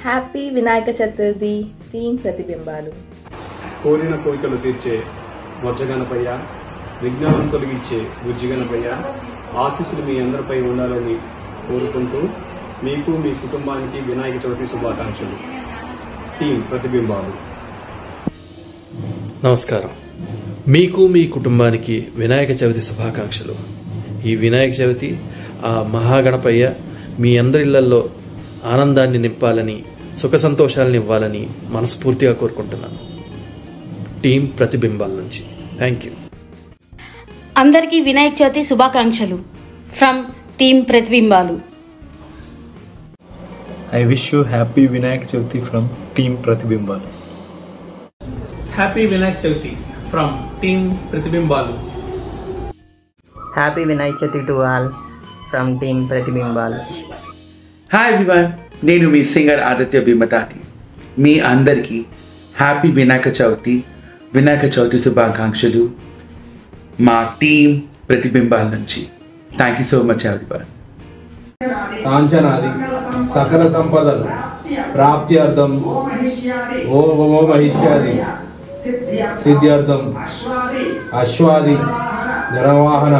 Happy Vinayaka Chaturthi team Pratibimbalu. కోరిన కోరికలు తీర్చే వజ్రగణపయ్య, విజ్ఞానం తొలగించే బుజ్జిగణపయ్య ఆశీస్సులు మీ అందరిపై ఉండాలని కోరుకుంటూ మీకు మీ కుటుంబానికి వినాయక చవితి శుభాకాంక్షలు. టీం ప్రతిబింబాలు. నమస్కారం. మీకు మీ కుటుంబానికి వినాయక చవితి శుభాకాంక్షలు. ఈ వినాయక చవితి ఆ మహాగణపయ్య మీ అందరి ఇళ్లలో ఆనందాన్ని నింపాలని, సుఖ సంతోషాలను ఇవ్వాలని మనస్ఫూర్తిగా కోరుకుంటున్నాను. టీం ప్రతిబింబాల నుంచి థ్యాంక్ యూ. అందరికీ వినాయక చవితి శుభాకాంక్షలు from team Pratibimbalu. I wish you happy Vinayak Chavithi from Team Pratibimbalu. Happy Vinayak Chavithi from Team Pratibimbalu. Happy Vinayak Chavithi to all from Team Pratibimbalu. Hi everyone, నేను మీ సింగర్ ఆదిత్య భీమతాటి. మీ అందరికీ happy Vinayaka Chavithi శుభాకాంక్షలు మా team ప్రతిబింబాల నుంచి. Thank you so much everyone. కాంచనాది సకల సంపదలు ప్రాప్త్యర్థం ఓ మహిష్యాది సిద్ధ్యర్థం అశ్వాది నిర్వాహన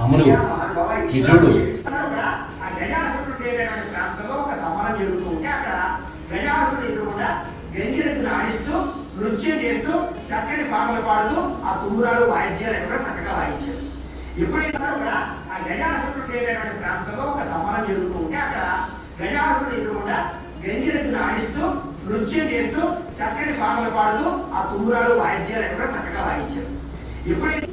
అమలు విజుడు గంగిరెద్దును ఆడిస్తూ నృత్యం చేస్తూ చక్కని పాటలు పాడుతూ ఆ తుమ్మురాలు వాయిద్యాలు కూడా చక్కగా వాయించారు. ఎప్పుడైతే కూడా ఆ గజాసురుడు ఉండేటటువంటి ప్రాంతంలో ఒక సమరం జరుగుతూ ఉంటే అక్కడ గజాసురుడు ఎదురుకుండా గంగిరెద్దును ఆడిస్తూ నృత్యం చేస్తూ చక్కని పాటలు పాడుతూ ఆ తుమ్మురాలు వాయిద్యాలు కూడా చక్కగా వాయించారు. ఎప్పుడైతే